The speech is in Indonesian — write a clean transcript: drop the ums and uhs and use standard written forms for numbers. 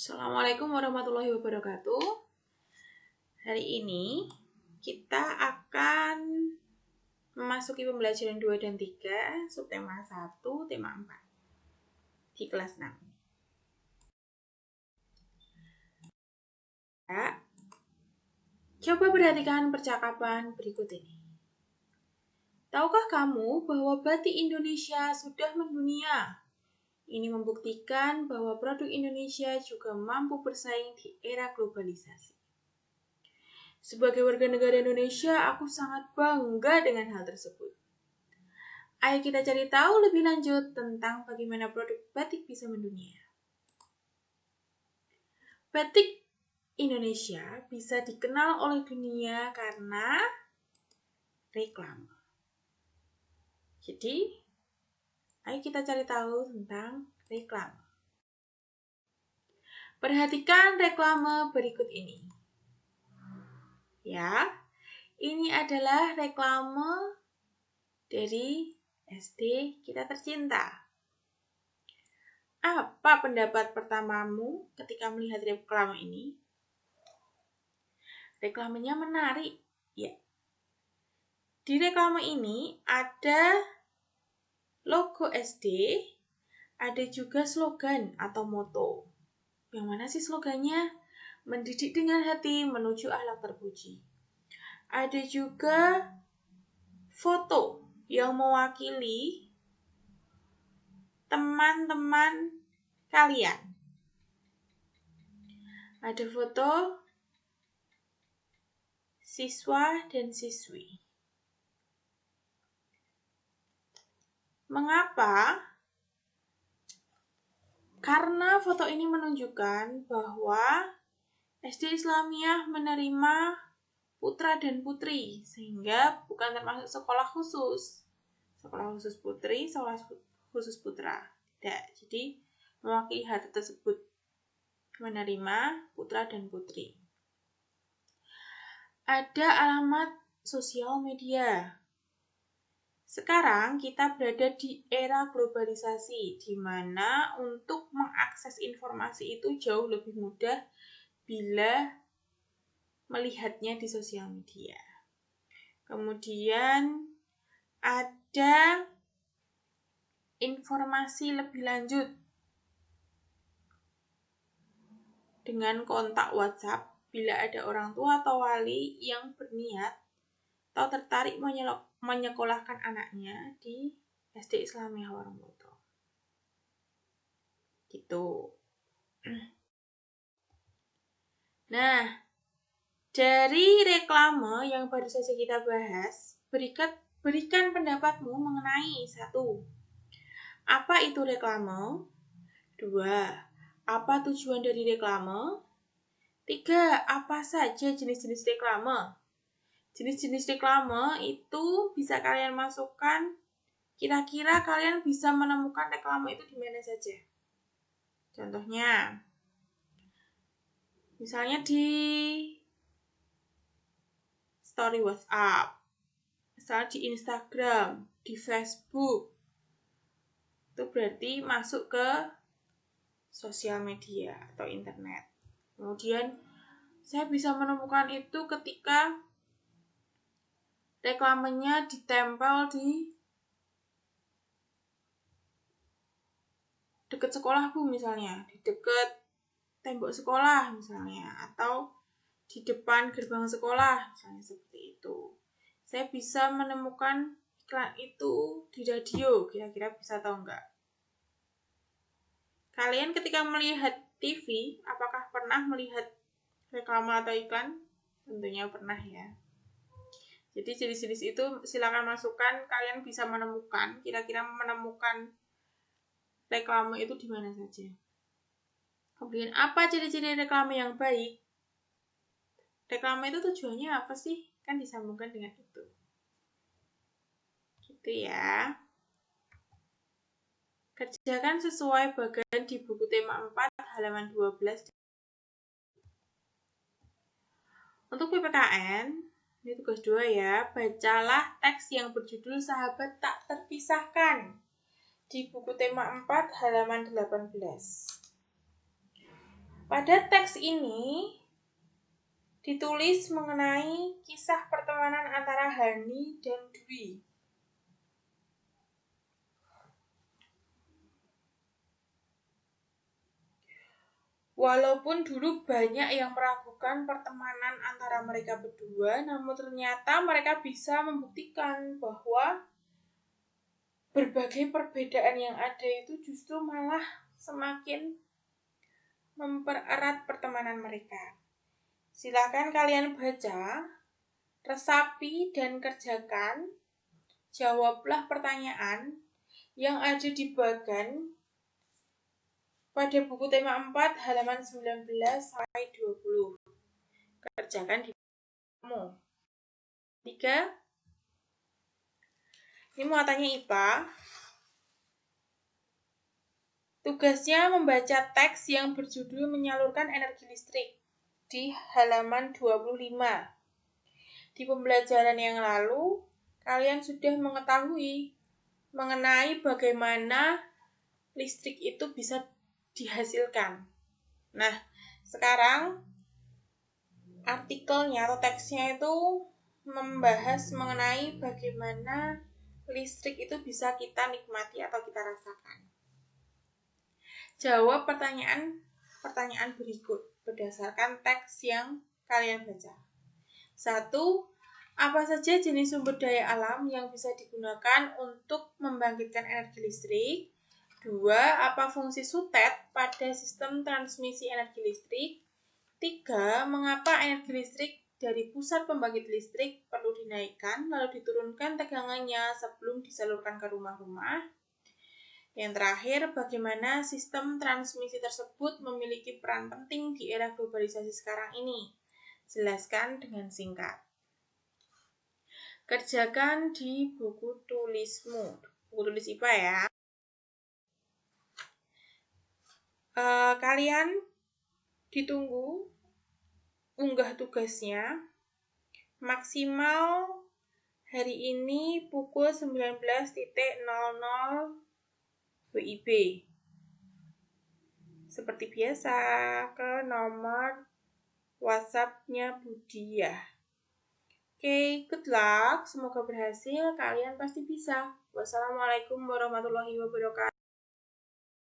Assalamualaikum warahmatullahi wabarakatuh. Hari ini kita akan memasuki pembelajaran 2 dan 3, subtema 1, tema 4 di kelas 6. Ya, coba perhatikan percakapan berikut ini. Tahukah kamu bahwa batik Indonesia sudah mendunia? Ini membuktikan bahwa produk Indonesia juga mampu bersaing di era globalisasi. Sebagai warga negara Indonesia, aku sangat bangga dengan hal tersebut. Ayo kita cari tahu lebih lanjut tentang bagaimana produk batik bisa mendunia. Batik Indonesia bisa dikenal oleh dunia karena reklame. Jadi, ayo kita cari tahu tentang reklame. Perhatikan reklame berikut ini. Ya, ini adalah reklame dari SD Kita Tercinta. Apa pendapat pertamamu ketika melihat reklame ini? Reklamenya menarik, ya. Di reklame ini ada logo SD, ada juga slogan atau moto. Yang mana sih slogannya? Mendidik dengan hati menuju akhlak terpuji. Ada juga foto yang mewakili teman-teman kalian. Ada foto siswa dan siswi. Mengapa? Karena foto ini menunjukkan bahwa SD Islamiyah menerima putra dan putri, sehingga bukan termasuk sekolah khusus. Sekolah khusus putri, sekolah khusus putra. Tidak, jadi mewakili hal tersebut, menerima putra dan putri. Ada alamat sosial media. Sekarang kita berada di era globalisasi, di mana untuk mengakses informasi itu jauh lebih mudah bila melihatnya di sosial media. Kemudian ada informasi lebih lanjut dengan kontak WhatsApp bila ada orang tua atau wali yang berniat atau tertarik menyekolahkan anaknya di SD Islamiyah Warungboto. Gitu. Nah, dari reklame yang baru saja kita bahas, berikan pendapatmu mengenai 1. Apa itu reklame? 2. Apa tujuan dari reklame? 3. Apa saja jenis-jenis reklame? Jenis-jenis reklame itu bisa kalian masukkan. Kira-kira kalian bisa menemukan reklame itu di mana saja? Contohnya, misalnya di story WhatsApp, misalnya di Instagram, di Facebook. Itu berarti masuk ke sosial media atau internet. Kemudian saya bisa menemukan itu ketika reklamenya ditempel di dekat sekolah Bu misalnya, di dekat tembok sekolah misalnya, atau di depan gerbang sekolah misalnya seperti itu. Saya bisa menemukan iklan itu di radio, kira-kira bisa atau enggak? Kalian ketika melihat TV, apakah pernah melihat reklame atau iklan? Tentunya pernah ya. Jadi jenis-jenis itu silakan masukkan, kalian bisa menemukan, kira-kira menemukan reklame itu di mana saja. Kemudian apa ciri-ciri reklame yang baik? Reklame itu tujuannya apa sih? Kan disambungkan dengan itu. Gitu ya. Kerjakan sesuai bagian di buku tema 4 halaman 12. Untuk PPKN, ini tugas 2 ya. Bacalah teks yang berjudul Sahabat Tak Terpisahkan di buku tema 4 halaman 18. Pada teks ini ditulis mengenai kisah pertemanan antara Hani dan Dwi. Walaupun dulu banyak yang meragukan pertemanan antara mereka berdua, namun ternyata mereka bisa membuktikan bahwa berbagai perbedaan yang ada itu justru malah semakin mempererat pertemanan mereka. Silakan kalian baca, resapi, dan kerjakan. Jawablah pertanyaan yang ada di bagan pada buku tema 4 halaman 19-20. Kerjakan di kamu. 3. Ini muatannya IPA. Tugasnya membaca teks yang berjudul menyalurkan energi listrik di halaman 25. Di pembelajaran yang lalu, kalian sudah mengetahui mengenai bagaimana listrik itu bisa dihasilkan. Nah, sekarang artikelnya atau teksnya itu membahas mengenai bagaimana listrik itu bisa kita nikmati atau kita rasakan. Jawab pertanyaan berikut berdasarkan teks yang kalian baca. 1. Apa saja jenis sumber daya alam yang bisa digunakan untuk membangkitkan energi listrik? 2. Apa fungsi sutet pada sistem transmisi energi listrik? 3. Mengapa energi listrik dari pusat pembangkit listrik perlu dinaikkan lalu diturunkan tegangannya sebelum disalurkan ke rumah-rumah? Yang terakhir, bagaimana sistem transmisi tersebut memiliki peran penting di era globalisasi sekarang ini? Jelaskan dengan singkat. Kerjakan di buku tulismu. Buku tulis IPA ya. Kalian ditunggu unggah tugasnya maksimal hari ini pukul 19.00 WIB. Seperti biasa, ke nomor WhatsApp-nya Budi ya. Oke, good luck. Semoga berhasil. Kalian pasti bisa. Wassalamualaikum warahmatullahi wabarakatuh.